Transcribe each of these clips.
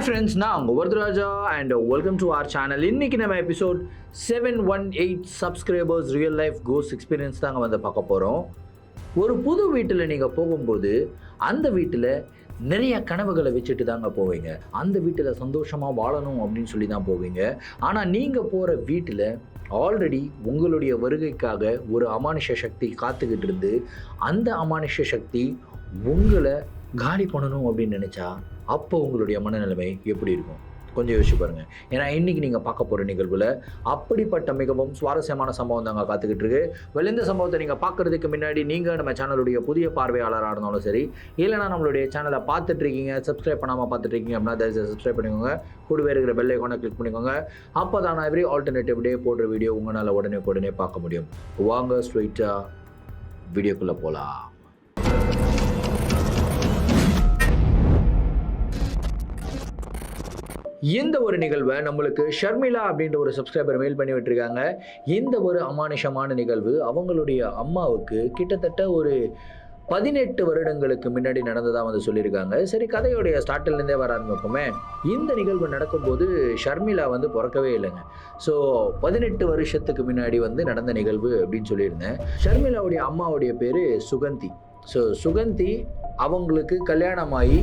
Hi friends, நான் உங்கள் Varadaraja and welcome to our channel. இன்றைக்கி நம்ம எபிசோட் 718 சப்ஸ்கிரைபர்ஸ் ரியல் லைஃப் கோஸ் எக்ஸ்பீரியன்ஸ் தாங்க வந்து பார்க்க போகிறோம். ஒரு புது வீட்டில் நீங்கள் போகும்போது அந்த வீட்டில் நிறைய கனவுகளை வச்சுட்டு தாங்க போவீங்க. அந்த வீட்டில் சந்தோஷமாக வாழணும் அப்படின்னு சொல்லி தான் போவீங்க. ஆனால் நீங்கள் போகிற வீட்டில் ஆல்ரெடி உங்களுடைய வருகைக்காக ஒரு அமானுஷ சக்தி காத்துக்கிட்டு இருந்து அந்த அமானுஷ சக்தி உங்களை காலி பண்ணணும் அப்படின்னு நினச்சா அப்போ உங்களுடைய மனநிலைமை எப்படி இருக்கும் கொஞ்சம் யோசிச்சு பாருங்கள். ஏன்னா இன்றைக்கி நீங்கள் பார்க்க போகிற நிகழ்வில் அப்படிப்பட்ட மிகவும் சுவாரஸ்யமான சம்பவம் தாங்க காத்துக்கிட்டு இருக்கு. இந்த சம்பவத்தை நீங்கள் பார்க்குறதுக்கு முன்னாடி நீங்கள் நம்ம சேனலுடைய புதிய பார்வையாளராக இருந்தாலும் சரி, இல்லைனா நம்மளுடைய சேனலை பார்த்துட்ருக்கீங்க, சப்ஸ்கிரைப் பண்ணாமல் பார்த்துட்ருக்கீங்க அப்படின்னா தயவுசெய்து சப்ஸ்கிரைப் பண்ணிக்கோங்க. கூடவே இருக்கிற பெல் ஐகானை கிளிக் பண்ணிக்கோங்க. அப்போ தான் நான் எவ்ரி ஆல்டர்னேட்டிவ் டே போடுற வீடியோ உங்களால் உடனே பார்க்க முடியும். வாங்க ஸ்ட்ரெயிட்டாக வீடியோக்குள்ளே போகலாம். இந்த ஒரு நிகழ்வை நம்மளுக்கு ஷர்மிளா அப்படின்ற ஒரு சப்ஸ்கிரைபர் மெயில் பண்ணி விட்டுருக்காங்க. இந்த ஒரு அமானுஷமான நிகழ்வு அவங்களுடைய அம்மாவுக்கு கிட்டத்தட்ட ஒரு 18 வருடங்களுக்கு முன்னாடி நடந்ததாக வந்து சொல்லியிருக்காங்க. சரி, கதையுடைய ஸ்டார்டிலேருந்தே வர ஆரம்பிப்போமே. இந்த நிகழ்வு நடக்கும்போது ஷர்மிளா வந்து பிறக்கவே இல்லைங்க. ஸோ 18 வருஷத்துக்கு முன்னாடி வந்து நடந்த நிகழ்வு அப்படின்னு சொல்லியிருந்தேன். ஷர்மிளாவுடைய அம்மாவுடைய பேர் சுகந்தி. ஸோ சுகந்தி அவங்களுக்கு கல்யாணமாகி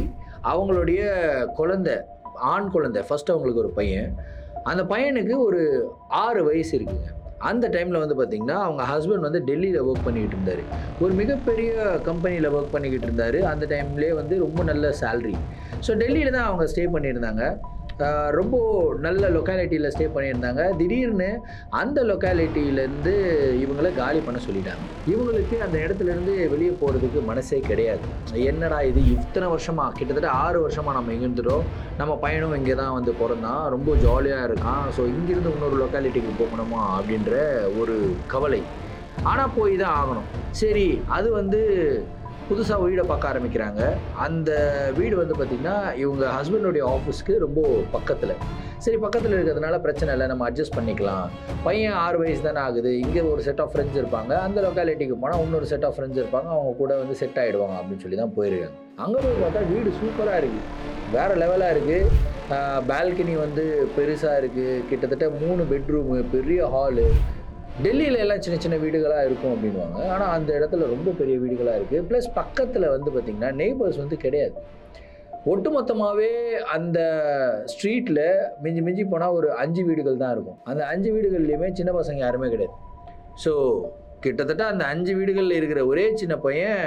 அவங்களுடைய ஆண் குழந்தை ஃபஸ்ட்டு அவங்களுக்கு ஒரு பையன். அந்த பையனுக்கு ஒரு 6 வயசு இருக்குங்க. அந்த டைமில் வந்து பார்த்திங்கன்னா அவங்க ஹஸ்பண்ட் வந்து டெல்லியில் ஒர்க் பண்ணிக்கிட்டு இருந்தார். ஒரு மிகப்பெரிய கம்பெனியில் ஒர்க் பண்ணிக்கிட்டு இருந்தார். அந்த டைம்லேயே வந்து ரொம்ப நல்ல சேல்ரி. ஸோ டெல்லியில் தான் அவங்க ஸ்டே பண்ணியிருந்தாங்க. ரொம்ப நல்ல லொக்காலிட்டியில் ஸ்டே பண்ணியிருந்தாங்க. திடீர்னு அந்த லொக்காலிட்டியிலேருந்து இவங்களை காலி பண்ண சொல்லிட்டாங்க. இவங்களுக்கு அந்த இடத்துலேருந்து வெளியே போகிறதுக்கு மனசே கிடையாது. என்னடா இது, இத்தனை வருஷமாக, கிட்டத்தட்ட 6 வருஷமாக நம்ம இங்கே இருந்துட்டோம், நம்ம பையனும் இங்கே தான் வந்து பிறந்தான், ரொம்ப ஜாலியாக இருக்கான், ஸோ இங்கேருந்து இன்னொரு லொக்காலிட்டிக்கு போகணுமா அப்படின்ற ஒரு கவலை. ஆனால் போய் தான் ஆகணும். சரி, அது வந்து புதுசாக வீடை பார்க்க ஆரம்பிக்கிறாங்க. அந்த வீடு வந்து பார்த்திங்கன்னா இவங்க ஹஸ்பண்டுடைய ஆஃபீஸ்க்கு ரொம்ப பக்கத்தில். சரி, பக்கத்தில் இருக்கிறதுனால பிரச்சனை இல்லை, நம்ம அட்ஜஸ்ட் பண்ணிக்கலாம். பையன் 6 வயசு தானே ஆகுது, இங்கே ஒரு செட் ஆஃப் ஃப்ரெண்ட்ஸ் இருப்பாங்க, அந்த லொக்காலிட்டிக்கு போனால் இன்னொரு செட் ஆஃப் ஃப்ரெண்ட்ஸ் இருப்பாங்க, அவங்க கூட வந்து செட் ஆகிடுவாங்க அப்படின்னு சொல்லி தான் போயிருக்காங்க. அங்கே போய் பார்த்தா வீடு சூப்பராக இருக்குது, வேறு லெவலாக இருக்குது. பால்கனி வந்து பெருசாக இருக்குது, கிட்டத்தட்ட 3 பெட்ரூமு, பெரிய ஹாலு. டெல்லியில் எல்லாம் சின்ன சின்ன வீடுகளாக இருக்கும் அப்படின்வாங்க, ஆனால் அந்த இடத்துல ரொம்ப பெரிய வீடுகளாக இருக்குது. ப்ளஸ் பக்கத்தில் வந்து பார்த்திங்கன்னா நெய்பர்ஸ் வந்து கிடையாது. ஒட்டுமொத்தமாகவே அந்த ஸ்ட்ரீட்டில் மிஞ்சி போனால் ஒரு 5 வீடுகள் தான் இருக்கும். அந்த 5 வீடுகள்லையுமே சின்ன பசங்க யாருமே கிடையாது. ஸோ கிட்டத்தட்ட அந்த 5 வீடுகளில் இருக்கிற ஒரே சின்ன பையன்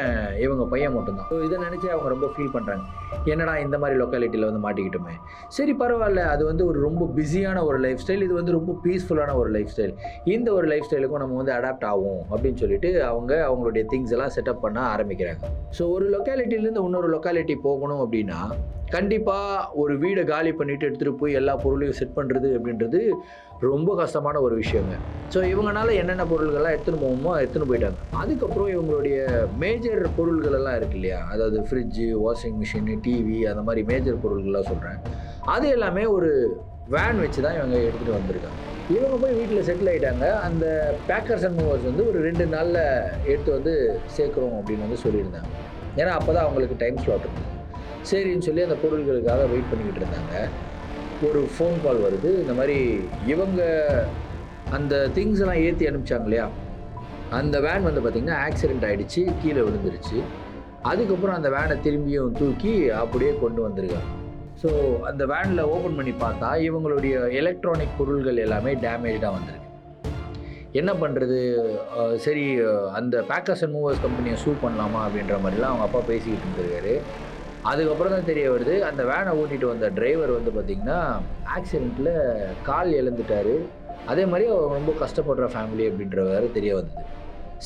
இவங்க பையன் மட்டும்தான். ஸோ இதை நினச்சி அவங்க ரொம்ப ஃபீல் பண்ணுறாங்க, என்னடா இந்த மாதிரி லொக்காலிட்டியில் வந்து மாட்டிக்கிட்டோமே. சரி, பரவாயில்ல, அது வந்து ஒரு ரொம்ப பிஸியான ஒரு லைஃப் ஸ்டைல், இது வந்து ரொம்ப பீஸ்ஃபுல்லான ஒரு லைஃப் ஸ்டைல், இந்த ஒரு லைஃப் ஸ்டைலுக்கும் நம்ம வந்து அடாப்ட் ஆகும் அப்படின்னு சொல்லிட்டு அவங்களுடைய திங்ஸ் எல்லாம் செட்டப் பண்ண ஆரம்பிக்கிறாங்க. ஸோ ஒரு லொக்காலிட்டிலேருந்து இன்னொரு லொக்காலிட்டி போகணும் அப்படின்னா கண்டிப்பாக ஒரு வீடை காலி பண்ணிவிட்டு எடுத்துகிட்டு போய் எல்லா பொருளையும் செட் பண்ணுறது அப்படின்றது ரொம்ப கஷ்டமான ஒரு விஷயங்க. ஸோ இவங்களால என்னென்ன பொருள்கள்லாம் எடுத்துன்னு போகணுமோ எடுத்துன்னு போயிட்டாங்க. அதுக்கப்புறம் இவங்களுடைய மேஜர் பொருள்கள் எல்லாம் இருக்கு இல்லையா, அதாவது ஃப்ரிட்ஜு, வாஷிங் மிஷினு, டிவி, அந்த மாதிரி மேஜர் பொருள்கள்லாம் சொல்கிறேன், அது எல்லாமே ஒரு வேன் வச்சு தான் இவங்க எடுத்துகிட்டு வந்திருக்காங்க. இவங்க போய் வீட்டில் செட்டில் ஆகிட்டாங்க. அந்த பேக்கர்ஸ் அண்ட் மூவர்ஸ் வந்து ஒரு 2 நாளில் எடுத்து வந்து சேர்க்குறோம் அப்படின்னு வந்து சொல்லியிருந்தாங்க. ஏன்னா அப்போ தான் அவங்களுக்கு டைம் ஸ்லாட் இருக்குது. சரின்னு சொல்லி அந்த பொருள்களுக்காக வெயிட் பண்ணிக்கிட்டு இருந்தாங்க. ஒரு ஃபோன் கால் வருது. இந்த மாதிரி இவங்க அந்த திங்ஸ் எல்லாம் ஏற்றி அனுப்பிச்சாங்க இல்லையா, அந்த வேன் வந்து பார்த்திங்கன்னா ஆக்சிடெண்ட் ஆகிடுச்சு, கீழே விழுந்துருச்சு. அதுக்கப்புறம் அந்த வேனை திரும்பியும் தூக்கி அப்படியே கொண்டு வந்திருக்காங்க. ஸோ அந்த வேனில் ஓப்பன் பண்ணி பார்த்தா இவங்களுடைய எலக்ட்ரானிக் பொருள்கள் எல்லாமே டேமேஜாக வந்திருக்கு. என்ன பண்ணுறது, சரி அந்த பேக்கர்ஸ் அண்ட் மூவர்ஸ் கம்பெனியை சூ பண்ணலாமா அப்படின்ற மாதிரிலாம் அவங்க அப்பா பேசிக்கிட்டு இருந்திருக்காரு. அதுக்கப்புறம் தான் தெரிய வருது, அந்த வேனை ஓட்டிகிட்டு வந்த டிரைவர் வந்து பார்த்திங்கன்னா ஆக்சிடெண்ட்டில் கால் இழந்துட்டார். அதே மாதிரி அவர் ரொம்ப கஷ்டப்படுற ஃபேமிலி அப்படின்ற வேறு தெரிய வந்தது.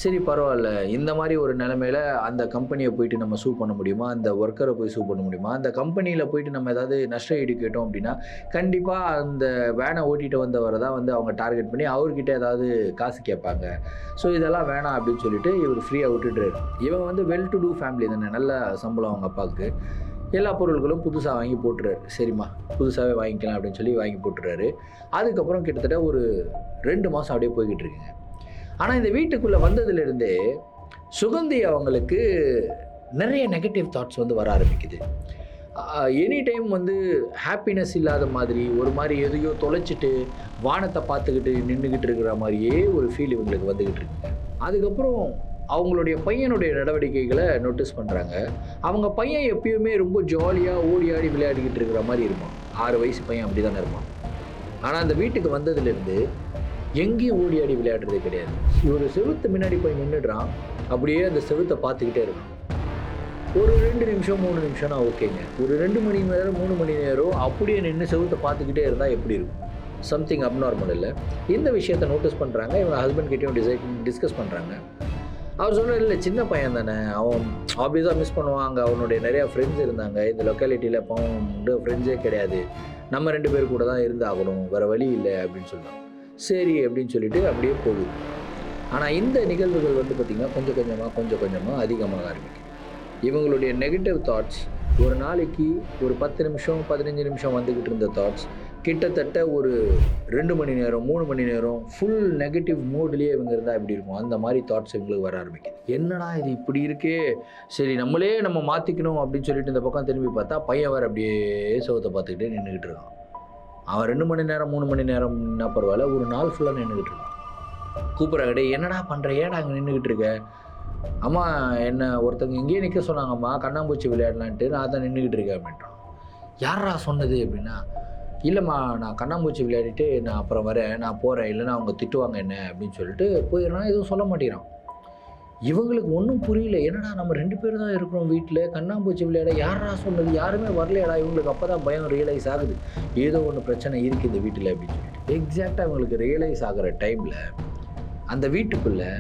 சரி, பரவாயில்ல, இந்த மாதிரி ஒரு நிலைமையில் அந்த கம்பெனியை போயிட்டு நம்ம சூ பண்ண முடியுமா, அந்த ஒர்க்கரை போய் சூ பண்ண முடியுமா, அந்த கம்பெனியில் போயிட்டு நம்ம ஏதாவது நஷ்ட ஈடு கேட்டோம் அப்படின்னா கண்டிப்பாக அந்த வேனை ஓட்டிகிட்டு வந்தவரை தான் வந்து அவங்க டார்கெட் பண்ணி அவர்கிட்ட ஏதாவது காசு கேட்பாங்க. ஸோ இதெல்லாம் வேணாம் அப்படின்னு சொல்லிட்டு இவர் ஃப்ரீயாக விட்டுட்டுறாரு. இவங்க வந்து வெல் டு டூ ஃபேமிலி தானே, நல்ல சம்பளம் அவங்க அப்பாவுக்கு. எல்லா பொருட்களும் புதுசாக வாங்கி போட்டுறாரு. சரிம்மா, புதுசாகவே வாங்கிக்கலாம் அப்படின்னு சொல்லி வாங்கி போட்டுறாரு. அதுக்கப்புறம் கிட்டத்தட்ட ஒரு 2 மாதம் அப்படியே போய்கிட்டு இருக்குங்க. ஆனால் இந்த வீட்டுக்குள்ளே வந்ததுலேருந்தே சுகந்தி அவங்களுக்கு நிறைய நெகட்டிவ் தாட்ஸ் வந்து வர ஆரம்பிக்குது. எனி டைம் வந்து ஹாப்பினஸ் இல்லாத மாதிரி ஒரு மாதிரி எதையோ தொலைச்சிட்டு வானத்தை பார்த்துக்கிட்டு நின்றுக்கிட்டு இருக்கிற மாதிரியே ஒரு ஃபீல் இவங்களுக்கு வந்துக்கிட்டு இருக்குங்க. அதுக்கப்புறம் அவங்களுடைய பையனுடைய நடவடிக்கைகளை நோட்டீஸ் பண்ணுறாங்க. அவங்க பையன் எப்பயுமே ரொம்ப ஜாலியாக ஓடி ஆடி விளையாடிக்கிட்டு இருக்கிற மாதிரி இருப்பான். 6 வயசு பையன் அப்படி தானே இருப்பான். ஆனால் அந்த வீட்டுக்கு வந்ததுலேருந்து எங்கேயும் ஓடி ஆடி விளையாடுறதே கிடையாது. ஒரு செவுத்து முன்னாடி போய் நின்றுடுறான். அப்படியே அந்த செவுத்தை பார்த்துக்கிட்டே இருக்கான். ஒரு 2 நிமிஷம் 3 நிமிஷம்னா ஓகேங்க. ஒரு 2 மணி நேரம் 3 மணி நேரம் அப்படியே நின்று செவுத்தை பார்த்துக்கிட்டே இருந்தால் எப்படி இருக்கும்? சம்திங் அப்நார்மல் இல்லை. இந்த விஷயத்தை நோட்டீஸ் பண்ணுறாங்க. இவங்க ஹஸ்பண்ட் கிட்டேயும் டிஸ்கஸ் பண்ணுறாங்க. அவர் சொல்கிறார், இல்லை சின்ன பையன் தானே, அவன் ஆப்வியஸாக மிஸ் பண்ணுவான். அங்கே அவனுடைய நிறையா ஃப்ரெண்ட்ஸ் இருந்தாங்க. இந்த லொக்காலிட்டியில் இப்போ அவன் ஃப்ரெண்ட்ஸே கிடையாது. நம்ம 2 பேர் கூட தான் இருந்து ஆகணும், வேறு வழி இல்லை அப்படின்னு சொன்னான். சரி அப்படின்னு சொல்லிட்டு அப்படியே போகுது. ஆனால் இந்த நிகழ்வுகள் வந்து பார்த்திங்கன்னா கொஞ்சம் கொஞ்சமாக அதிகமாக ஆரம்பிக்கும். இவங்களுடைய நெகட்டிவ் தாட்ஸ் ஒரு நாளைக்கு ஒரு 10 நிமிஷம் 15 நிமிஷம் வந்துக்கிட்டு இருந்த தாட்ஸ் கிட்டத்தட்ட ஒரு 2 மணி நேரம் 3 மணி நேரம் ஃபுல் நெகட்டிவ் மூட்லேயே இவங்க இருந்தால் எப்படி இருக்கும், அந்த மாதிரி தாட்ஸ் இவங்களுக்கு வர ஆரம்பிக்குது. என்னடா இது இப்படி இருக்கே, சரி நம்ம மாற்றிக்கணும் அப்படின்னு சொல்லிட்டு இந்த பக்கம் திரும்பி பார்த்தா பையன் வேறு அப்படியே சோகத்தை பார்த்துக்கிட்டே நின்றுக்கிட்டு இருக்கான். அவன் 2 மணி நேரம் 3 மணி நேரம்னா பரவாயில்ல, ஒரு நாள் ஃபுல்லாக நின்றுக்கிட்டு இருக்கான். கூப்பிட்றாங்கடே, என்னடா பண்ணுற, ஏடா அங்கே நின்றுக்கிட்டு இருக்க? அம்மா என்ன ஒருத்தங்க இங்கேயே நிற்க சொன்னாங்கம்மா, கண்ணாம்பூச்சி விளையாடலான்ட்டு, நான் தான் நின்றுக்கிட்டு இருக்கேன் அப்படின்றான். யாரா சொன்னது அப்படின்னா, இல்லைம்மா நான் கண்ணாம்பூச்சி விளையாடிட்டு நான் அப்புறம் வரேன், நான் போகிறேன், இல்லைன்னா அவங்க திட்டுவாங்க என்ன அப்படின்னு சொல்லிட்டு போயிடறான். எதுவும் சொல்ல மாட்டேங்கிறான். இவங்களுக்கு ஒன்றும் புரியல. என்னடா நம்ம 2 பேர் தான் இருக்கிறோம் வீட்டில், கண்ணாம்பூச்சி விளையாட யாரா சொன்னது, யாருமே வரலையடா. இவங்களுக்கு அப்போ தான் பயம் ரியலைஸ் ஆகுது, ஏதோ ஒன்று பிரச்சனை இருக்குது இந்த வீட்டில் அப்படின்னு சொல்லிட்டு. எக்ஸாக்டாக இவங்களுக்கு ரியலைஸ் ஆகிற டைமில் அந்த வீட்டுக்குள்ளே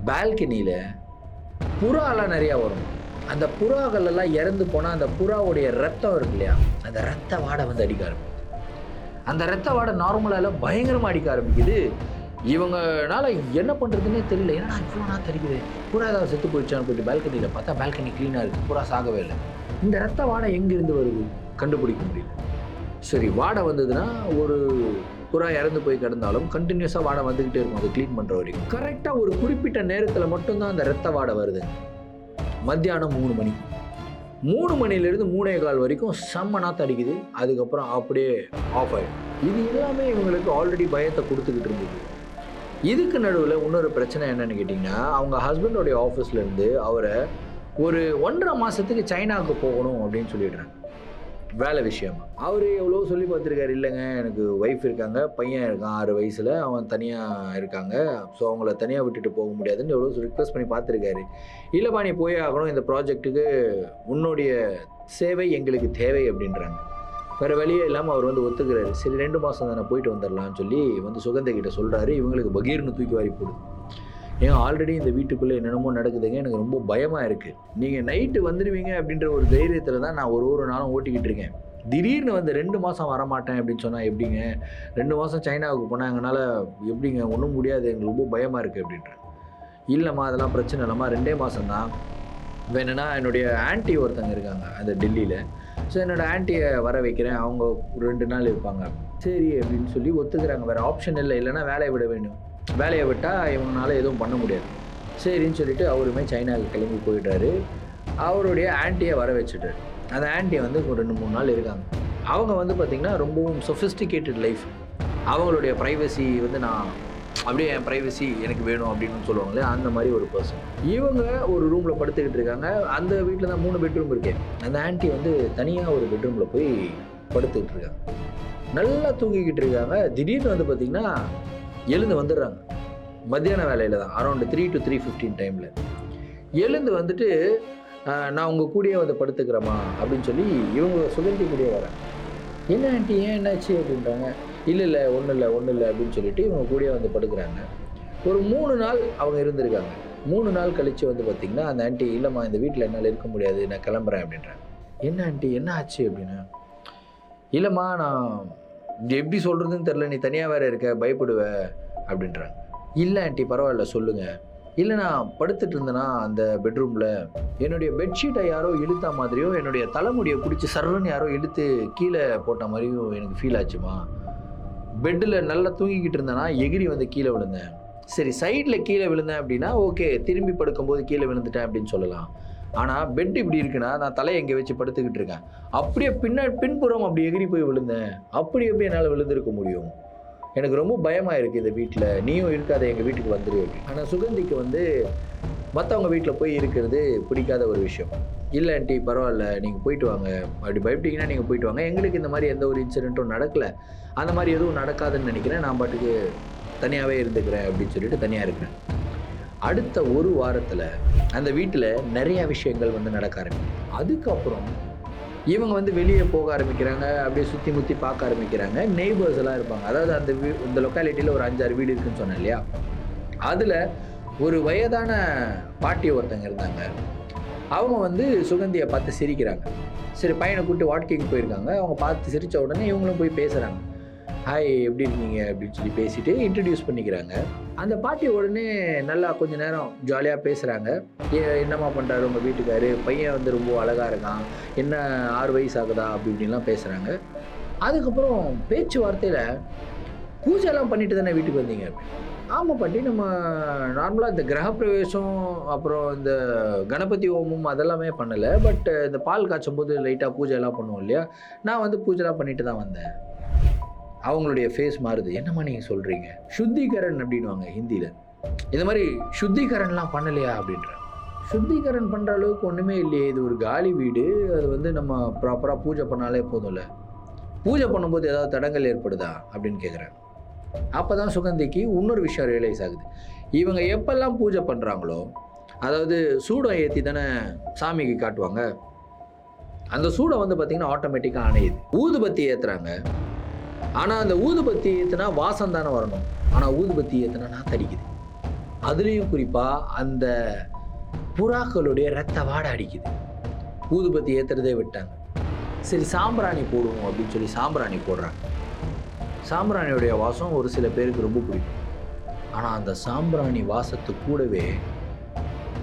பால்கனியில் புறாலாம் நிறையா வரும். அந்த புறாக்களெல்லாம் இறந்து போனால் அந்த புறாவுடைய ரத்தம் இருக்கு இல்லையா, அந்த ரத்த வாடை வந்து அடிக்க ஆரம்பிக்குது. அந்த ரத்த வாடை நார்மலாக பயங்கரமாக அடிக்க ஆரம்பிக்குது. இவங்கனால என்ன பண்ணுறதுன்னே தெரியல. என்னடா இவ்வளோ நாள் தெரியுது, புறா ஏதாவது செத்து போயிடுச்சான்னு போயிட்டு பால்கனியில் பார்த்தா பால்கனி க்ளீனாக இருக்குது, புறா சாகவே இல்லை. இந்த ரத்த வாடை எங்கேருந்து வருது கண்டுபிடிக்க முடியல. சரி, வாடை வந்ததுன்னா ஒரு புறா இறந்து போய் கிடந்தாலும் கண்டினியூஸாக வாடை வந்துக்கிட்டே இருக்கும், அது க்ளீன் பண்ணுற வரைக்கும். கரெக்டாக ஒரு குறிப்பிட்ட நேரத்தில் மட்டும்தான் அந்த ரத்த வாடை வருது. மத்தியானம் 3 மணி, 3 மணிலேருந்து 3:15 வரைக்கும் செம்ம நாற்று அடிக்குது. அதுக்கப்புறம் அப்படியே ஆஃப் ஆகிடும். இது எல்லாமே இவங்களுக்கு ஆல்ரெடி பயத்தை கொடுத்துக்கிட்டு இருந்தது. இதுக்கு நடுவில் இன்னொரு பிரச்சனை என்னன்னு கேட்டிங்கன்னா, அவங்க ஹஸ்பண்டோடைய ஆஃபீஸ்லேருந்து அவரை ஒரு 1.5 மாதத்துக்கு சைனாவுக்கு போகணும் அப்படின்னு சொல்லிடுறாங்க, வேலை விஷயமா. அவர் எவ்வளோ சொல்லி பார்த்துருக்காரு, இல்லைங்க எனக்கு ஒய்ஃப் இருக்காங்க, பையன் இருக்கான் 6 வயசில், அவன் தனியாக இருக்காங்க, ஸோ அவங்கள தனியாக விட்டுட்டு போக முடியாதுன்னு எவ்வளோ ரிக்வெஸ்ட் பண்ணி பார்த்துருக்காரு. இல்லைப்பா நீ போயே ஆகணும், இந்த ப்ராஜெக்ட்டுக்கு உன்னுடைய சேவை எங்களுக்கு தேவை அப்படின்றாங்க. வேறு வழியே இல்லாமல் அவர் வந்து ஒத்துக்கிறாரு. சரி 2 மாதம் தானே போயிட்டு வந்துடலான்னு சொல்லி வந்து சுகந்தைகிட்ட சொல்கிறாரு. இவங்களுக்கு பகீர்னு தூக்கி வாரி போடுது. ஏன் ஆல்ரெடி இந்த வீட்டுக்குள்ளே என்னென்னமோ நடக்குதுங்க, எனக்கு ரொம்ப பயமாக இருக்குது. நீங்கள் நைட்டு வந்துடுவீங்க அப்படின்ற ஒரு தைரியத்தில் தான் நான் ஒரு நாளும் ஓட்டிக்கிட்டு இருக்கேன். திடீர்னு வந்து 2 மாதம் வரமாட்டேன் அப்படின்னு சொன்னால் எப்படிங்க, 2 மாதம் சைனாவுக்கு போனால் எங்களால் எப்படிங்க, ஒன்றும் முடியாது, எங்களுக்கு ரொம்ப பயமாக இருக்குது அப்படின்றேன். இல்லைம்மா அதெல்லாம் பிரச்சனை இல்லைம்மா, 2 மாதம் தான், வேணுன்னா என்னுடைய ஆன்ட்டி ஒருத்தங்க இருக்காங்க அந்த டெல்லியில், ஸோ என்னோடய ஆன்ட்டியை வர வைக்கிறேன், அவங்க 2 நாள் இருப்பாங்க. சரி அப்படின்னு சொல்லி ஒத்துக்கிறாங்க. வேறு ஆப்ஷன் இல்லை, இல்லைன்னா வேலையை விட வேணும். வேலையை விட்டால் இவங்களால எதுவும் பண்ண முடியாது. சரின்னு சொல்லிட்டு அவருமே சைனாவுக்கு கிளம்பி போயிட்டாரு. அவருடைய ஆன்ட்டியை வர வச்சுட்டார். அந்த ஆன்ட்டி வந்து ஒரு 2-3 நாள் இருக்காங்க. அவங்க வந்து பார்த்திங்கன்னா ரொம்பவும் சொஃபிஸ்டிகேட்டட் லைஃப். அவங்களுடைய ப்ரைவசி வந்து நான் அப்படியே என் ப்ரைவசி எனக்கு வேணும் அப்படின்னு சொல்லுவாங்களே, அந்த மாதிரி ஒரு பர்சன். இவங்க ஒரு ரூமில் படுத்துக்கிட்டு இருக்காங்க. அந்த வீட்டில் தான் 3 பெட்ரூம் இருக்கேன். அந்த ஆன்ட்டி வந்து தனியாக ஒரு பெட்ரூமில் போய் படுத்துக்கிட்டு இருக்காங்க. நல்லா தூங்கிக்கிட்டு இருக்காங்க. திடீர்னு வந்து பார்த்திங்கன்னா எழுந்து வந்துடுறாங்க. மத்தியான வேலையில் தான், அரௌண்ட் 3 to 3:15 டைமில் எழுந்து வந்துட்டு நான் உங்கள் கூடயே வந்து படுத்துக்கிறேம்மா அப்படின்னு சொல்லி இவங்க சுகந்தி கூடயே வராங்க. என்ன ஆன்ட்டி ஏன் என்னாச்சு அப்படின்றாங்க. இல்லை ஒன்றும் இல்லை அப்படின்னு சொல்லிட்டு இவங்க கூடயே வந்து படுக்கிறாங்க. ஒரு 3 நாள் அவங்க இருந்திருக்காங்க. 3 நாள் கழித்து வந்து பார்த்திங்கன்னா அந்த ஆன்ட்டி, இல்லைம்மா இந்த வீட்டில் என்னால் இருக்க முடியாது, நான் கிளம்புறேன் அப்படின்றாங்க. என்ன ஆன்ட்டி என்ன ஆச்சு அப்படின்னா, இல்லைம்மா நான் எப்படி சொல்கிறதுன்னு தெரில, நீ தனியாக வேறு இருக்க, பயப்படுவ அப்படின்றாங்க. இல்லை ஆன்ட்டி பரவாயில்ல சொல்லுங்கள். இல்லை நான் படுத்துட்டு இருந்தேன்னா அந்த பெட்ரூமில் என்னுடைய பெட்ஷீட்டை யாரோ இழுத்த மாதிரியும் என்னுடைய தலைமுடியை பிடிச்சி சர்றன்னு யாரோ இழுத்து கீழே போட்ட மாதிரியும் எனக்கு ஃபீல் ஆச்சுமா. பெட்டில் நல்லா தூங்கிக்கிட்டு இருந்தேன்னா எகிரி வந்து கீழே விழுந்தேன். சரி சைடில் கீழே விழுந்தேன் அப்படின்னா ஓகே, திரும்பி படுக்கும்போது கீழே விழுந்துட்டேன் அப்படின்னு சொல்லலாம். ஆனால் பெட் இப்படி இருக்குன்னா நான் தலையை எங்கே வச்சு படுத்துக்கிட்டு இருக்கேன், அப்படியே பின்புறம் அப்படி எகிரி போய் விழுந்தேன், அப்படி எப்படி என்னால் விழுந்திருக்க முடியும், எனக்கு ரொம்ப பயமாக இருக்குது இந்த வீட்டில், நீயும் இருக்காத எங்கள் வீட்டுக்கு வந்துரு அப்படின்னு. ஆனால் சுகந்திக்கு வந்து மற்றவங்க வீட்டில் போய் இருக்கிறது பிடிக்காத ஒரு விஷயம். இல்லை ஆண்டி பரவாயில்ல, நீங்கள் போயிட்டு வாங்க, அப்படி பயப்பட்டீங்கன்னா நீங்கள் போயிட்டு வாங்க, எங்களுக்கு இந்த மாதிரி எந்த ஒரு இன்சிடென்ட்டும் நடக்கலை, அந்த மாதிரி எதுவும் நடக்காதுன்னு நினைக்கிறேன், நான் பாட்டுக்கு தனியாகவே இருந்துக்கிறேன் அப்படின்னு சொல்லிட்டு தனியாக இருக்கிறேன். அடுத்த ஒரு வாரத்தில் அந்த வீட்டில் நிறையா விஷயங்கள் வந்து நடக்க ஆரம்பிக்கும். அதுக்கப்புறம் இவங்க வந்து வெளியே போக ஆரம்பிக்கிறாங்க, அப்படியே சுற்றி முற்றி பார்க்க ஆரம்பிக்கிறாங்க. நெய்பர்ஸ் எல்லாம் இருப்பாங்க, அதாவது அந்த இந்த லொக்காலிட்டியில் ஒரு 5-6 வீடு இருக்குன்னு சொன்னேன் இல்லையா, அதில் ஒரு வயதான பாட்டி ஒருத்தங்க இருந்தாங்க. அவங்க வந்து சுகந்தியை பார்த்து சிரிக்கிறாங்க. சரி, பையனை கூப்பிட்டு வாக்கிங் போயிருக்காங்க. அவங்க பார்த்து சிரித்த உடனே இவங்களும் போய் பேசுகிறாங்க. ஹாய் எப்படி இருக்கீங்க அப்படின்னு சொல்லி பேசிட்டு இன்ட்ரடியூஸ் பண்ணிக்கிறாங்க. அந்த பாட்டி உடனே நல்லா கொஞ்சம் நேரம் ஜாலியாக பேசுகிறாங்க. என்னம்மா பண்ணுறாரு உங்கள் வீட்டுக்காரு, பையன் வந்து ரொம்ப அழகாக இருக்கான், என்ன 6 வயசு ஆகுதா அப்படி இப்படின்லாம் பேசுகிறாங்க. அதுக்கப்புறம் பேச்சுவார்த்தையில் பூஜைலாம் பண்ணிட்டு தானே வீட்டுக்கு வந்தீங்க அப்படின்னு. ஆமாம் பாட்டி, நம்ம நார்மலாக இந்த கிரகப்பிரவேசம் அப்புறம் இந்த கணபதி ஹோமம் அதெல்லாமே பண்ணலை, பட் இந்த பால் காய்ச்சும் போது லைட்டாக பூஜைலாம் பண்ணுவோம் இல்லையா, நான் வந்து பூஜைலாம் பண்ணிட்டு தான் வந்தேன். அவங்களுடைய ஃபேஸ் மாறுது. என்னம்மா நீங்கள் சொல்கிறீங்க, சுத்திகரன் அப்படின்வாங்க ஹிந்தியில், இந்த மாதிரி சுத்திகரன்லாம் பண்ணலையா அப்படின்ற. சுத்திகரன் பண்ணுற அளவுக்கு ஒன்றுமே இல்லையே, இது ஒரு காலி வீடு, அது வந்து நம்ம ப்ராப்பராக பூஜை பண்ணாலே போதும்ல, பூஜை பண்ணும்போது ஏதாவது தடங்கள் ஏற்படுதா அப்படின்னு கேட்குறேன். அப்போ தான் சுகந்திக்கு இன்னொரு விஷயம் ரியலைஸ் ஆகுது. இவங்க எப்பெல்லாம் பூஜை பண்ணுறாங்களோ, அதாவது சூடம் ஏற்றி தானே சாமிக்கு காட்டுவாங்க, அந்த சூடம் வந்து பார்த்திங்கன்னா ஆட்டோமேட்டிக்காக அணையுது. ஊதுபத்தி ஏற்றுறாங்க, ஆனால் அந்த ஊதுபத்தி ஏற்றுனா வாசம் தானே வரணும், ஆனால் ஊதுபத்தி ஏற்றுனா நாத்தடிக்குது. அதுலேயும் குறிப்பாக அந்த புறாக்களுடைய ரத்த வாடை அடிக்குது. ஊதுபத்தி ஏற்றுறதே விட்டாங்க. சரி சாம்பிராணி போடுவோம் அப்படின்னு சொல்லி சாம்பிராணி போடுறாங்க. சாம்பிராணியோடைய வாசம் ஒரு சில பேருக்கு ரொம்ப பிடிக்கும். ஆனால் அந்த சாம்பிராணி வாசத்து கூடவே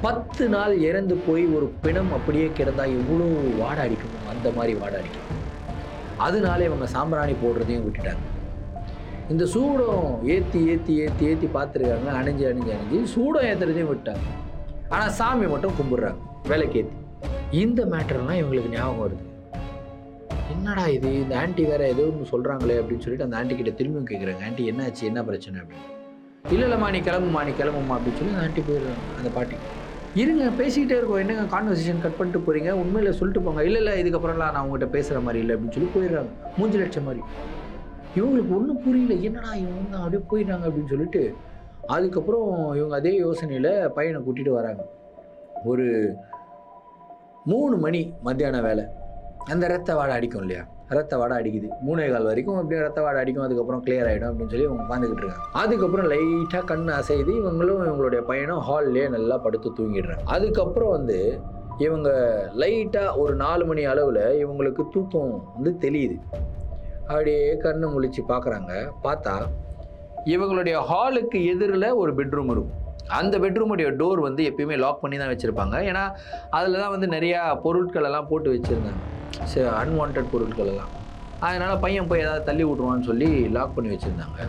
10 நாள் இறந்து போய் ஒரு பிணம் அப்படியே கிடந்தா எவ்வளோ வாடை அடிக்கணும், அந்த மாதிரி வாடை அடிக்கும். அதனால இவங்க சாம்பிராணி போடுறதையும் விட்டுட்டாங்க. இந்த சூடம் ஏற்றி ஏற்றி ஏற்றி ஏற்றி பார்த்துருக்காங்க, அணிஞ்சு அணிஞ்சு அணிஞ்சு சூடம் ஏற்றுறதையும் விட்டாங்க. ஆனால் சாமி மட்டும் கும்பிட்றாங்க விளக்கேற்றி. இந்த மேட்டர்லாம் இவங்களுக்கு ஞாபகம் வருது. என்னடா இது, இந்த ஆண்டி வேறு ஏதோ ஒன்று சொல்கிறாங்களே அப்படின்னு சொல்லிட்டு அந்த ஆண்டி கிட்ட திரும்பியும் கேட்குறாங்க, ஆண்டி என்னாச்சு, என்ன பிரச்சனை அப்படின்னு. இல்லைல்லம்மா நீ கிளம்புமா அப்படின்னு சொல்லி அந்த ஆண்டி போயிடுறாங்க. அந்த பாட்டி, இருங்க பேசிக்கிட்டே இருக்கோம், என்னங்க கான்வர்சேஷன் கட் பண்ணிட்டு போகிறீங்க, உண்மையில் சொல்லிட்டு போங்க. இல்லை இதுக்கப்புறம்லாம் நான் உங்கள்கிட்ட பேசுகிற மாதிரி இல்லை அப்படின்னு சொல்லி போயிடுறாங்க, மூஞ்சி லட்சம் மாதிரி. இவங்களுக்கு ஒன்றும் புரியல, என்னடா இவங்க அப்படியே போயிடுறாங்க அப்படின்னு சொல்லிட்டு. அதுக்கப்புறம் இவங்க அதே யோசனையில் பையனை கூட்டிகிட்டு வராங்க. ஒரு 3 மணி மத்தியான வேலை. அந்த ரத்த வாடை அடிக்கும் இல்லையா, ரத்த வாடை அடிக்குது 3:15 வரைக்கும் அப்படியே ரத்த வாடை அடிக்கும். அதுக்கப்புறம் கிளியர் ஆகிடும் அப்படின்னு சொல்லி இவங்க உட்காந்துக்கிட்டு இருக்காங்க. அதுக்கப்புறம் லைட்டாக கண் அசைது இவங்களும் இவங்களுடைய பையனும் ஹால்லேயே நல்லா படுத்து தூங்கிடுறாங்க. அதுக்கப்புறம் வந்து இவங்க லைட்டாக ஒரு 4 மணி அளவில் இவங்களுக்கு தூக்கம் வந்து தெரியுது. அப்படியே கண்ணு முழிச்சு பார்க்குறாங்க. பார்த்தா இவங்களுடைய ஹாலுக்கு எதிரில் ஒரு பெட்ரூம் இருக்கும். அந்த பெட்ரூமுடைய டோர் வந்து எப்பயுமே லாக் பண்ணி தான் வச்சுருப்பாங்க. ஏன்னா அதில் தான் வந்து நிறையா பொருட்கள் எல்லாம் போட்டு வச்சுருந்தாங்க, அன்வான்ட் பொருட்கள் எல்லாம். அதனால் பையன் போய் ஏதாவது தள்ளி விட்ருவான்னு சொல்லி லாக் பண்ணி வச்சுருந்தாங்க.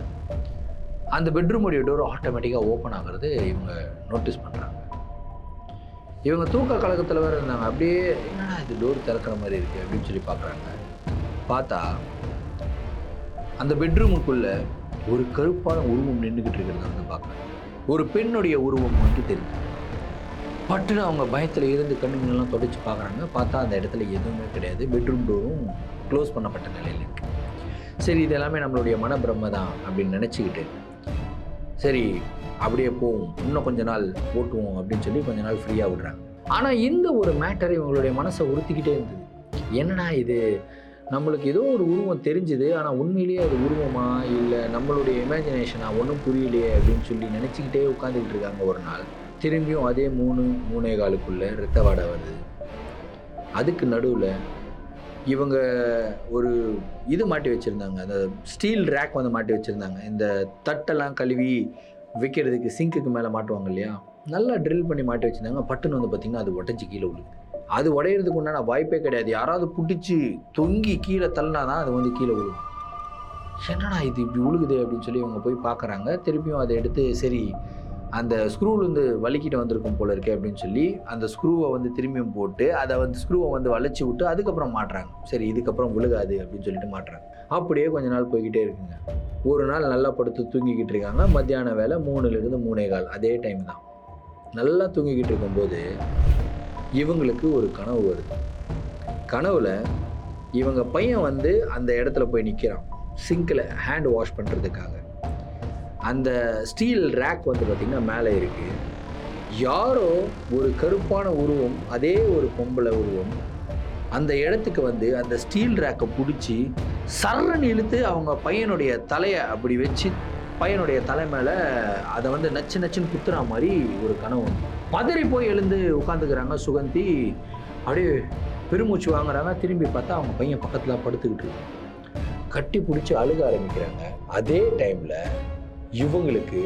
அந்த பெட்ரூமுடைய டோர் ஆட்டோமேட்டிக்காக ஓப்பன் ஆகிறது இவங்க நோட்டீஸ் பண்ணுறாங்க. இவங்க தூக்க கழகத்தில் வேறு இருந்தாங்க. அப்படியே என்னடா இது டோர் திறக்கிற மாதிரி இருக்குது அப்படின்னு சொல்லி பார்க்குறாங்க. பார்த்தா அந்த பெட்ரூமுக்குள்ளே ஒரு கருப்பான உருவம் நின்றுக்கிட்டு இருக்கிறத வந்து பார்க்குறாங்க. ஒரு பெண்ணுடைய உருவம் மட்டும் தெரியுது. பட்டுன்னு அவங்க பயத்தில் இருந்து கண்ணுங்களெல்லாம் தொடச்சி பார்க்குறாங்க. பார்த்தா அந்த இடத்துல எதுவுமே கிடையாது. பெட்ரூம் டோரும் க்ளோஸ் பண்ணப்பட்ட நிலையில் இருக்குது. சரி இது எல்லாமே நம்மளுடைய மனப்பிரமை தான் அப்படின்னு நினச்சிக்கிட்டு சரி அப்படியே போவோம், இன்னும் கொஞ்ச நாள் ஓட்டுவோம் அப்படின்னு சொல்லி கொஞ்ச நாள் ஃப்ரீயாக விடுறாங்க. ஆனால் இந்த ஒரு மேட்டர் இவங்களுடைய மனசை உறுத்திக்கிட்டே இருந்தது. என்னன்னா இது நம்மளுக்கு ஏதோ ஒரு உருவம் தெரிஞ்சுது, ஆனால் உண்மையிலேயே அது உருவமா இல்லை நம்மளுடைய இமேஜினேஷனா ஒன்றும் புரியலையே அப்படின்னு சொல்லி நினச்சிக்கிட்டே உட்காந்துக்கிட்டு இருக்காங்க. ஒரு நாள் திரும்பியும் அதே 3-3:15 ரத்த வாடை வருது. அதுக்கு நடுவில் இவங்க ஒரு இது மாட்டி வச்சுருந்தாங்க, அந்த ஸ்டீல் ரேக் வந்து மாட்டி வச்சுருந்தாங்க. இந்த தட்டெல்லாம் கழுவி வைக்கிறதுக்கு சிங்க்குக்கு மேலே மாட்டுவாங்க இல்லையா, நல்லா ட்ரில் பண்ணி மாட்டி வச்சுருந்தாங்க. பட்டுன்னு வந்து பார்த்திங்கன்னா அது உடஞ்சி கீழே விழுது. அது உடையிறதுக்கு உண்டான வாய்ப்பே கிடையாது. யாராவது பிடிச்சி தொங்கி கீழே தள்ளினா தான் அது வந்து கீழே விழுகும். என்னடா இது இப்படி விழுகுது அப்படின்னு சொல்லி இவங்க போய் பார்க்குறாங்க. திருப்பியும் அதை எடுத்து சரி அந்த ஸ்க்ரூலேருந்து வலிக்கிட்டு வந்திருக்கும் போல இருக்கே அப்படின்னு சொல்லி அந்த ஸ்க்ரூவை வந்து திரும்பியும் போட்டு அதை வந்து ஸ்க்ரூவை வந்து வளைச்சி விட்டு அதுக்கப்புறம் மாட்டுறாங்க. சரி இதுக்கப்புறம் விழுகாது அப்படின்னு சொல்லிட்டு மாட்டுறாங்க. அப்படியே கொஞ்ச நாள் போய்கிட்டே இருக்குங்க. ஒரு நாள் நல்லா படுத்து தூங்கிக்கிட்டு இருக்காங்க. மத்தியான வேலை 3லிருந்து 3:15 அதே டைம் தான். நல்லா தூங்கிக்கிட்டு இருக்கும்போது இவங்களுக்கு ஒரு கனவு வருது. கனவுல இவங்க பையன் வந்து அந்த இடத்துல போய் நிற்கிறான், சிங்கில் ஹேண்ட் வாஷ் பண்ணுறதுக்காக. அந்த ஸ்டீல் ரேக் வந்து பார்த்திங்கன்னா மேலே இருக்குது. யாரோ ஒரு கருப்பான உருவம், அதே ஒரு பொம்பளை உருவம் அந்த இடத்துக்கு வந்து அந்த ஸ்டீல் ரேக்கை பிடிச்சி சர்றன்னு இழுத்து அவங்க பையனுடைய தலையை அப்படி வச்சு பையனுடைய தலை மேலே அதை வந்து நச்சு நச்சுன்னு குத்துற மாதிரி ஒரு கனவு. பதறி போய் எழுந்து உட்காந்துக்கிறாங்க சுகந்தி. அப்படியே பெருமூச்சு வாங்குறாங்க. திரும்பி பார்த்தா அவங்க பையன் பக்கத்தில் படுத்துக்கிட்டு இருக்கு. கட்டி பிடிச்சி அழுக ஆரம்பிக்கிறாங்க. அதே டைமில் இவங்களுக்கு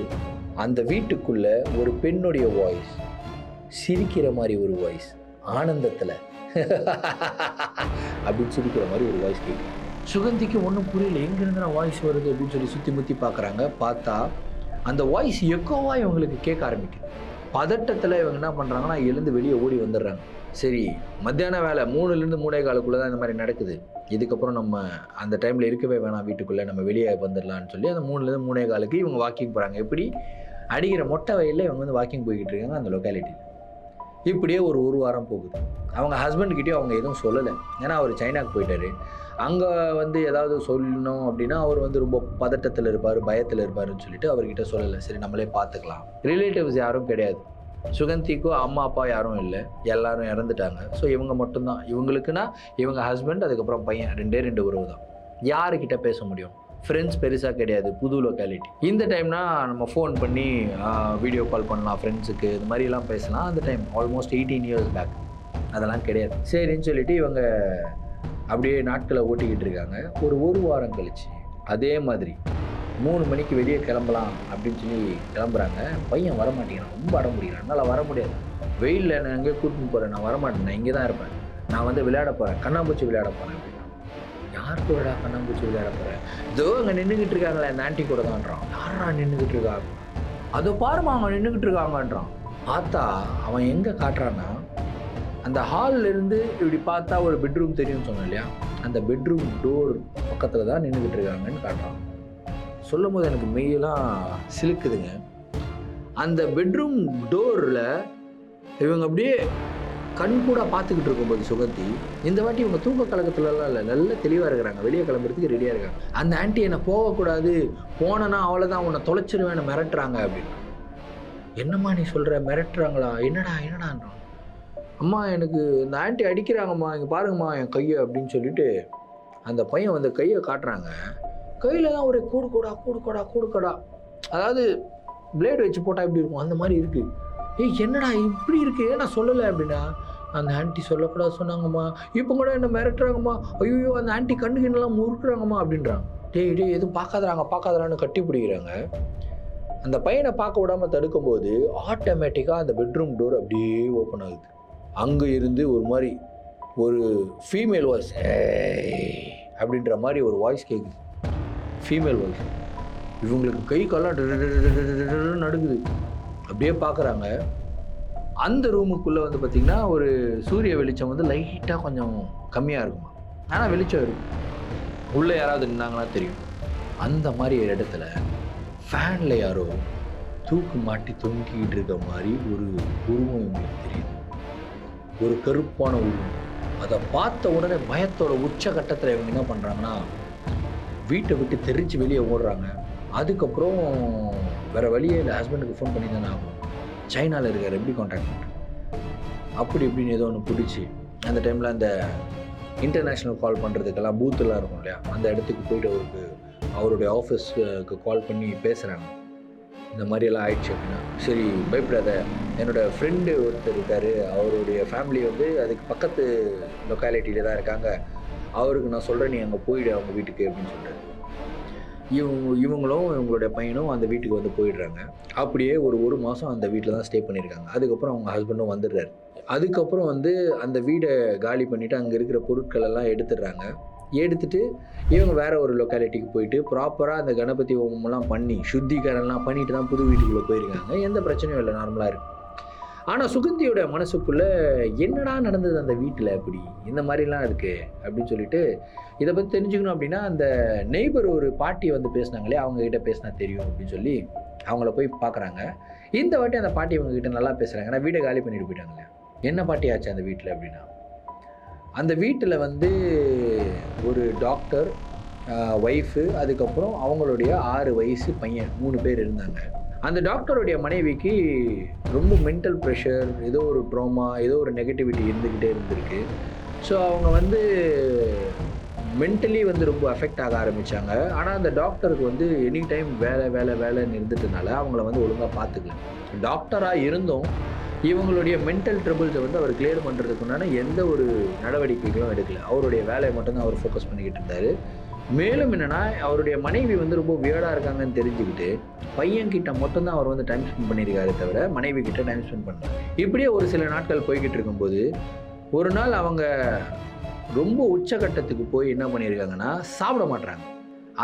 அந்த வீட்டுக்குள்ள ஒரு பெண்ணுடைய வாய்ஸ், சிரிக்கிற மாதிரி ஒரு வாய்ஸ், ஆனந்தத்தில் அப்படின்னு சிரிக்கிற மாதிரி ஒரு வாய்ஸ் கேட்குது. சுகந்திக்கு ஒன்றும் புரியல, எங்கேருந்து நான் வாய்ஸ் வருது அப்படின்னு சொல்லி சுற்றி முற்றி பார்க்குறாங்க. பார்த்தா அந்த வாய்ஸ் எக்கோவாக இவங்களுக்கு கேட்க ஆரம்பிக்குது. பதட்டத்தில் இவங்க என்ன பண்ணுறாங்கன்னா எழுந்து வெளியே ஓடி வந்துடுறாங்க. சரி மத்தியான வேலை 3லிருந்து 3:15 தான் இந்த மாதிரி நடக்குது. இதுக்கப்புறம் நம்ம அந்த டைமில் இருக்கவே வேணாம் வீட்டுக்குள்ளே, நம்ம வெளியே வந்துடலான்னு சொல்லி அந்த 3லிருந்து 3:15 இவங்க வாக்கிங் போகிறாங்க. எப்படி அடிக்கிற மொட்டை வயலில் இவங்க வந்து வாக்கிங் போய்கிட்டு இருக்காங்க அந்த லொக்காலிட்டியில். இப்படியே ஒரு வாரம் போகுது. அவங்க ஹஸ்பண்ட்கிட்டயும் அவங்க எதுவும் சொல்லலை. ஏன்னா அவர் சைனாக்கு போயிட்டாரு. அங்கே வந்து ஏதாவது சொல்லணும் அப்படின்னா அவர் வந்து ரொம்ப பதட்டத்தில் இருப்பார், பயத்தில் இருப்பாருன்னு சொல்லிட்டு அவர்கிட்ட சொல்லலை. சரி நம்மளே பார்த்துக்கலாம். ரிலேட்டிவ்ஸ் யாரும் கிடையாது. சுகந்திக்கோ அம்மா அப்பா யாரும் இல்லை, எல்லாரும் இறந்துட்டாங்க. ஸோ இவங்க மட்டும்தான். இவங்களுக்குன்னா இவங்க ஹஸ்பண்ட், அதுக்கப்புறம் பையன், 2 உறவு தான். யாருக்கிட்ட பேச முடியும்? ஃப்ரெண்ட்ஸ் பெருசாக கிடையாது, புது லொக்காலிட்டி. இந்த டைம்னா நம்ம ஃபோன் பண்ணி வீடியோ கால் பண்ணலாம் ஃப்ரெண்ட்ஸுக்கு, இது மாதிரிலாம் பேசலாம். அந்த டைம் ஆல்மோஸ்ட் 18 இயர்ஸ் பேக். அதெல்லாம் கிடையாது. சரின்னு சொல்லிட்டு இவங்க அப்படியே நாட்களை ஓட்டிக்கிட்டு இருக்காங்க. ஒரு வாரம் கழிச்சு அதே மாதிரி 3 மணிக்கு வெளியே கிளம்பலாம் அப்படின்னு சொல்லி கிளம்புறாங்க. பையன் வரமாட்டேங்கிறான், ரொம்ப அடம் பிடிக்கிறான். என்னால் வர முடியாது, வெயிலில் நான் எங்கேயோ கூட்டின்னு போகிறேன், நான் வரமாட்டேன், நான் இங்கே தான் இருப்பேன், நான் வந்து விளையாட போகிறேன், கண்ணாம்பூச்சி விளையாட போகிறேன் அப்படின்னா. யாருக்கு விடா கண்ணாம்பூச்சி விளையாட போகிறேன்? இதோ அங்கே நின்றுக்கிட்டு இருக்காங்களே அந்த ஆன்ட்டி கூட தான்றான். யாரா நின்றுக்கிட்டு இருக்காங்க? அதோ பாருமா அவங்க நின்றுக்கிட்டு இருக்காங்கன்றான். பார்த்தா அவன் எங்கே காட்டுறான்னா, அந்த ஹாலில் இருந்து இப்படி பார்த்தா ஒரு பெட்ரூம் தெரியும்னு சொன்னேன் இல்லையா, அந்த பெட்ரூம் டோர் பக்கத்தில் தான் நின்றுக்கிட்டு இருக்காங்கன்னு காட்டுறான். சொல்லும் போது எனக்கு மெய்யெல்லாம் சிலுக்குதுங்க. அந்த பெட்ரூம் டோரில் இவங்க அப்படியே கண் கூட பார்த்துக்கிட்டு இருக்கும்போது சுகந்தி, இந்த வாட்டி இவங்க தூக்க கலக்கத்துலலாம் இல்லை, நல்ல தெளிவாக இருக்கிறாங்க, வெளியே கிளம்புறதுக்கு ரெடியாக இருக்காங்க. அந்த ஆன்ட்டி என்னை போகக்கூடாது, போனேன்னா அவ்வளோதான் உன்னை தொலைச்சிருவேன் மிரட்டுறாங்க அப்படின்னு. என்னம்மா நீ சொல்கிற, மிரட்டுறாங்களா? என்னடான்றான். அம்மா எனக்கு இந்த ஆன்ட்டி அடிக்கிறாங்கம்மா, இங்கே பாருங்கம்மா என் கையை அப்படின்னு சொல்லிட்டு அந்த பையன் வந்து கையை காட்டுறாங்க. கையில் தான் ஒரு கூடுக்கோடா, அதாவது பிளேடு வச்சு போட்டால் எப்படி இருக்கும் அந்த மாதிரி இருக்குது. ஏய் என்னடா இப்படி இருக்குது, நான் சொல்லலை அப்படின்னா. அந்த ஆன்ட்டி சொல்லக்கூடாது சொன்னாங்கம்மா, இப்போ கூட என்ன மிரட்டுறாங்கம்மா, ஐயோ அந்த ஆன்ட்டி கண்ணுலாம் முறுக்குறாங்கம்மா அப்படின்றான். டேய் எதுவும் பார்க்காதரான்னு கட்டி பிடிக்கிறாங்க. அந்த பையனை பார்க்க விடாமல் தடுக்கும்போது ஆட்டோமேட்டிக்காக அந்த பெட்ரூம் டோர் அப்படியே ஓப்பன் ஆகுது. அங்கே இருந்து ஒரு மாதிரி ஒரு ஃபீமேல் வாய்ஸ் அப்படின்ற மாதிரி ஒரு வாய்ஸ் கேட்குது. Female voice. இவங்களுக்கு கை கால்லாம் நடுக்குது. அப்படியே பார்க்குறாங்க. அந்த ரூமுக்குள்ளே வந்து பார்த்திங்கன்னா ஒரு சூரிய வெளிச்சம் வந்து லைட்டாக கொஞ்சம் கம்மியாக இருக்குமா, ஆனால் வெளிச்சம் இருக்கும். உள்ளே யாராவது நின்னாங்கன்னா தெரியும். அந்த மாதிரி ஒரு இடத்துல ஃபேனில் யாரோ தூக்கு மாட்டி தொங்கிக்கிட்டு இருக்க மாதிரி ஒரு உருவம் இவங்களுக்கு தெரியும். ஒரு கருப்பான உருவம். அதை பார்த்த உடனே பயத்தோட உச்சகட்டத்தில் இவங்க என்ன பண்ணுறாங்கன்னா வீட்டை விட்டு தெரிஞ்சு வெளியே ஓடுறாங்க. அதுக்கப்புறம் வேறு வழியே இல்லை, ஹஸ்பண்டுக்கு ஃபோன் பண்ணி தானே ஆகும், சைனாவில் இருக்கார், எப்படி கான்டாக்ட் பண்ணுறேன் அப்படி இப்படின்னு ஏதோ ஒன்று பிடிச்சி அந்த டைமில் அந்த இன்டர்நேஷ்னல் கால் பண்ணுறதுக்கெல்லாம் பூத்துலாம் இருக்கும் இல்லையா, அந்த இடத்துக்கு போயிட்டு அவருடைய ஆஃபீஸ்க்கு கால் பண்ணி பேசுகிறாங்க. இந்த மாதிரியெல்லாம் ஆயிடுச்சு அப்படின்னா. சரி பயப்படாத, என்னோடய ஃப்ரெண்டு ஒருத்தர் இருக்கார், அவருடைய ஃபேமிலி வந்து அதுக்கு பக்கத்து லொக்காலிட்டியில் தான் இருக்காங்க, அவருக்கு நான் சொல்கிறேன் நீ அங்கே போயிடு அவங்க வீட்டுக்கு அப்படின்னு சொல்கிறாரு. இவங்களும் இவங்களுடைய பையனும் அந்த வீட்டுக்கு வந்து போயிடுறாங்க. அப்படியே ஒரு மாதம் அந்த வீட்டில் தான் ஸ்டே பண்ணியிருக்காங்க. அதுக்கப்புறம் அவங்க ஹஸ்பண்டும் வந்துடுறாரு. அதுக்கப்புறம் வந்து அந்த வீடை காலி பண்ணிவிட்டு அங்கே இருக்கிற பொருட்கள் எல்லாம் எடுத்துடுறாங்க. எடுத்துட்டு இவங்க வேற ஒரு லொக்காலிட்டிக்கு போயிட்டு ப்ராப்பராக அந்த கணபதி ஹோமம்லாம் பண்ணி சுத்திகரணம்லாம் பண்ணிட்டு தான் புது வீட்டுக்குள்ளே போயிருக்காங்க. எந்த பிரச்சனையும் இல்லை, நார்மலாக இருக்கு. ஆனால் சுகந்தியோட மனசுக்குள்ள என்னடா நடந்தது அந்த வீட்டில் அப்படி இந்த மாதிரிலாம் இருக்கு அப்படின்னு சொல்லிட்டு இதை பற்றி தெரிஞ்சுக்கணும் அப்படின்னா அந்த நெய்பர் ஒரு பாட்டி வந்து பேசினாங்களே, அவங்க கிட்ட பேசினா தெரியும் அப்படின்னு சொல்லி அவங்கள போய் பார்க்குறாங்க. இந்த வாட்டி அந்த பாட்டி அவங்க கிட்ட நல்லா பேசுகிறாங்க. ஏன்னா வீடை காலி பண்ணிட்டு போயிட்டாங்களே. என்ன பாட்டி ஆச்சு அந்த வீட்டில் அப்படின்னா, அந்த வீட்டில் வந்து ஒரு டாக்டர், ஒய்ஃபு, அதுக்கப்புறம் அவங்களுடைய 6 வயசு பையன் 3 பேர் இருந்தாங்க. அந்த டாக்டருடைய மனைவிக்கு ரொம்ப மென்டல் ப்ரெஷர், ஏதோ ஒரு ட்ராமா, ஏதோ ஒரு நெகட்டிவிட்டி இருந்துக்கிட்டே இருந்திருக்கு. ஸோ அவங்க வந்து மென்டலி வந்து ரொம்ப அஃபெக்ட் ஆக ஆரம்பித்தாங்க. ஆனால் அந்த டாக்டருக்கு வந்து எனி டைம் வேலைன்னு இருந்துட்டனால அவங்கள வந்து ஒழுங்காக பார்த்துக்கல. டாக்டராக இருந்தும் இவங்களுடைய மென்டல் ட்ரபிள்ஸை வந்து அவர் கிளியர் பண்ணுறதுக்குண்டான எந்த ஒரு நடவடிக்கைகளும் எடுக்கல. அவருடைய வேலையை மட்டும்தான் அவர் ஃபோக்கஸ் பண்ணிக்கிட்டு இருந்தார். மேலும் என்னென்னா, அவருடைய மனைவி வந்து ரொம்ப வியர்டாக இருக்காங்கன்னு தெரிஞ்சுக்கிட்டு பையன்கிட்ட மட்டும்தான் அவர் வந்து டைம் ஸ்பெண்ட் பண்ணியிருக்காரு தவிர மனைவி கிட்ட டைம் ஸ்பெண்ட் பண்ணல. இப்படியே ஒரு சில நாட்கள் போய்கிட்டு இருக்கும்போது ஒரு நாள் அவங்க ரொம்ப உச்சகட்டத்துக்கு போய் என்ன பண்ணியிருக்காங்கன்னா, சாப்பிட மாட்டுறாங்க.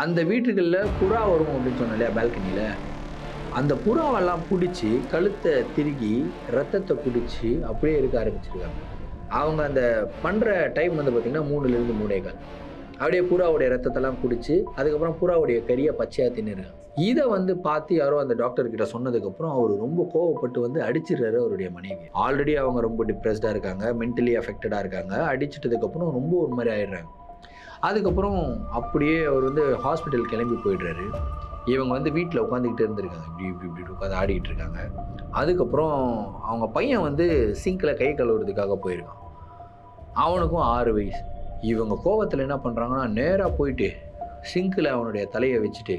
அந்த வீட்டுகளில் புறா வரும் அப்படின்னு சொன்னோம் இல்லையா, பால்கனியில், அந்த புறாவெல்லாம் பிடிச்சி கழுத்தை திருகி ரத்தத்தை பிடிச்சி அப்படியே இருக்க ஆரம்பிச்சிருக்காங்க. அவங்க அந்த பண்ணுற டைம் வந்து பார்த்திங்கன்னா 3லேருந்து 3:15. அப்படியே புறாவுடைய ரத்தத்தெல்லாம் குடிச்சு அதுக்கப்புறம் புறாவுடைய கறியை பச்சையாக தின்னுருக்காங்க. இதை வந்து பார்த்து யாரோ அந்த டாக்டர் கிட்ட சொன்னதுக்கப்புறம் அவர் ரொம்ப கோவப்பட்டு வந்து அடிச்சிடுறாரு அவருடைய மனைவி. ஆல்ரெடி அவங்க ரொம்ப டிப்ரெஸ்டாக இருக்காங்க, மென்டலி அஃபெக்டடாக இருக்காங்க. அடிச்சிட்டதுக்கப்புறம் ரொம்ப ஒரு மாதிரி ஆயிடுறாங்க. அதுக்கப்புறம் அப்படியே அவர் வந்து ஹாஸ்பிட்டல் கிளம்பி போயிடுறாரு. இவங்க வந்து வீட்டில் உட்காந்துக்கிட்டு இருந்திருக்காங்க, இப்படி உட்காந்து ஆடிக்கிட்டு இருக்காங்க. அதுக்கப்புறம் அவங்க பையன் வந்து சிங்கில் கை கழுவுறதுக்காக போயிருக்கான். அவனுக்கும் 6 வயசு. இவங்க கோவத்தில் என்ன பண்ணுறாங்கன்னா, நேராக போயிட்டு சிங்கில் அவனுடைய தலையை வச்சுட்டு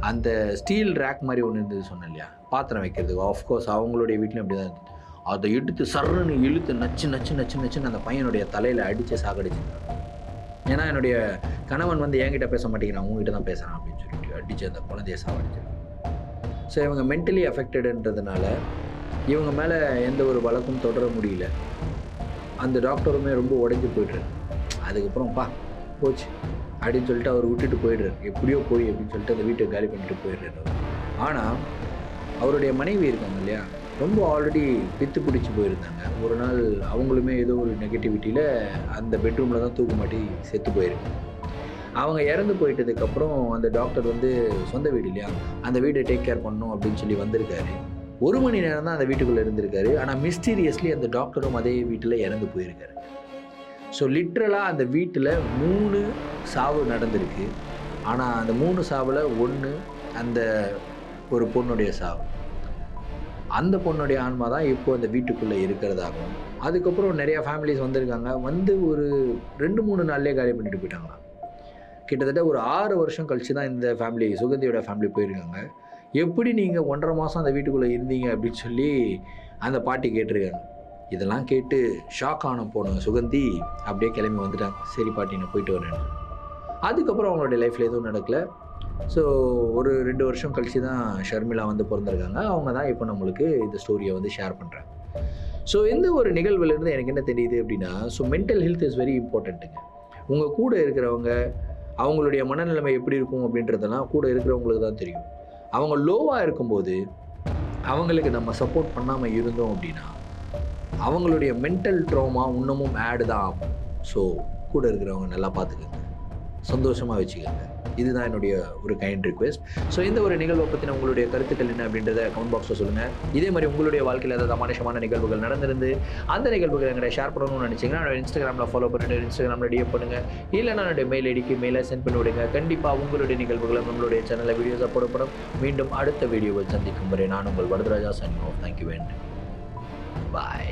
அந்த ஸ்டீல் ரேக் மாதிரி ஒன்று இருந்தது சொன்னேன் இல்லையா, பாத்திரம் வைக்கிறதுக்கு. ஆஃப்கோர்ஸ் அவங்களுடைய வீட்லையும் அப்படி தான் இருந்தது. அதை எடுத்து சர்ன்னு இழுத்து நச்சுன்னு அந்த பையனுடைய தலையில் அடித்து சாகடிச்சிருந்தாங்க. ஏன்னா என்னுடைய கணவன் வந்து என்கிட்ட பேச மாட்டேங்கிறான், உங்ககிட்ட தான் பேசுகிறான் அப்படின்னு சொல்லிட்டு அடித்து அந்த குழந்தைய சாகடிச்சிருக்காங்க. ஸோ இவங்க மென்டலி அஃபெக்டடுன்றதுனால இவங்க மேலே எந்த ஒரு வழக்கும் தொடர முடியல. அந்த டாக்டருமே ரொம்ப உடைஞ்சு போய்ட்றாரு. அதுக்கப்புறம் போச்சு அப்படின்னு சொல்லிட்டு அவர் விட்டுட்டு போயிடுறாரு. எப்படியோ போய் அப்படின்னு சொல்லிட்டு அந்த வீட்டை காலி பண்ணிட்டு போயிடுறாரு அவர். ஆனால் அவருடைய மனைவி இருக்காங்க இல்லையா, ரொம்ப ஆல்ரெடி பித்து பிடிச்சி போயிருந்தாங்க. ஒரு நாள் அவங்களுமே ஏதோ ஒரு நெகட்டிவிட்டியில் அந்த பெட்ரூமில் தான் தூக்கு மாட்டி செத்து போயிருக்கு. அவங்க இறந்து போயிட்டதுக்கப்புறம் அந்த டாக்டர் வந்து சொந்த வீடு இல்லையா, அந்த வீட்டை டேக் கேர் பண்ணணும் அப்படின்னு சொல்லி வந்திருக்காரு. 1 மணி நேரம் தான் அந்த வீட்டுக்குள்ளே இருந்திருக்காரு. ஆனால் மிஸ்டீரியஸ்லி அந்த டாக்டரும் அதே வீட்டில் இறந்து போயிருக்காரு. ஸோ லிட்ரலாக அந்த வீட்டில் 3 சாவு நடந்திருக்கு. ஆனால் அந்த 3 சாவில் 1 அந்த ஒரு பொண்ணுடைய சாவு. அந்த பொண்ணுடைய ஆன்மா தான் இப்போ அந்த வீட்டுக்குள்ளே இருக்கிறதாகவும், அதுக்கப்புறம் நிறையா ஃபேமிலிஸ் வந்திருக்காங்க. வந்து ஒரு 2-3 நாள்லேயே காலி பண்ணிட்டு போயிட்டாங்களாம். கிட்டத்தட்ட ஒரு 6 வருஷம் கழிச்சு தான் இந்த ஃபேமிலி, சுகந்தியோட ஃபேமிலி போயிருக்காங்க. எப்படி நீங்கள் 1.5 மாதம் அந்த வீட்டுக்குள்ளே இருந்தீங்க அப்படின்னு சொல்லி அந்த பாட்டி கேட்டிருக்காங்க. இதெல்லாம் கேட்டு ஷாக் ஆன போன சுகந்தி அப்படியே கிளம்பி வந்துட்டாங்க. சரி பாட்டி, நான் போயிட்டு வரேன். அதுக்கப்புறம் அவங்களுடைய லைஃப்பில் எதுவும் நடக்கலை. ஸோ ஒரு 2 வருஷம் கழிச்சு தான் ஷர்மிளா வந்து பிறந்திருக்காங்க. அவங்க தான் இப்போ நம்மளுக்கு இந்த ஸ்டோரியை வந்து ஷேர் பண்ணுறாங்க. ஸோ எந்த ஒரு நிகழ்வுலேருந்து எனக்கு என்ன தெரியுது அப்படின்னா, so mental health is very இம்பார்ட்டண்ட்டுங்க. உங்கள் கூட இருக்கிறவங்க அவங்களுடைய மனநிலைமை எப்படி இருக்கும் அப்படின்றதெல்லாம் கூட இருக்கிறவங்களுக்கு தான் தெரியும். அவங்க லோவாக இருக்கும்போது அவங்களுக்கு நம்ம சப்போர்ட் பண்ணாமல் இருந்தோம் அப்படின்னா அவங்களுடைய மென்டல் ட்ராமா இன்னமும் ஆட் தான் ஆகும். ஸோ கூட இருக்கிறவங்க நல்லா பார்த்துக்கோங்க, சந்தோஷமாக வச்சுக்கோங்க. இதுதான் என்னுடைய ஒரு கைண்ட் ரிக்வெஸ்ட். ஸோ இந்த ஒரு நிகழ்வை பற்றின உங்களுடைய கருத்துக்கள் என்ன அப்படின்றத கமெண்ட் பாக்ஸில் சொல்லுங்கள். இதே மாதிரி உங்களுடைய வாழ்க்கையில் ஏதாவது அமானுஷமான நிகழ்வுகள் நடந்திருந்து அந்த நிகழ்வுகள் எங்களை ஷேர் பண்ணணும்னு நினச்சிங்கன்னா என்னோட இன்ஸ்டாகிராமில் ஃபாலோ பண்ணிட்டு இன்ஸ்டாகிராமில் டிஎம் பண்ணுங்கள். இல்லைனா என்னுடைய மெயில் ஐடிக்கு மெயிலை சென்ட் பண்ணி விடுங்க. கண்டிப்பாக உங்களுடைய நிகழ்வுகளை நம்மளுடைய சேனலில் வீடியோஸாக போடப்படும். மீண்டும் அடுத்த வீடியோவில் சந்திக்கும் வரை நான் உங்கள் Varadaraja signing off. Thank you and bye.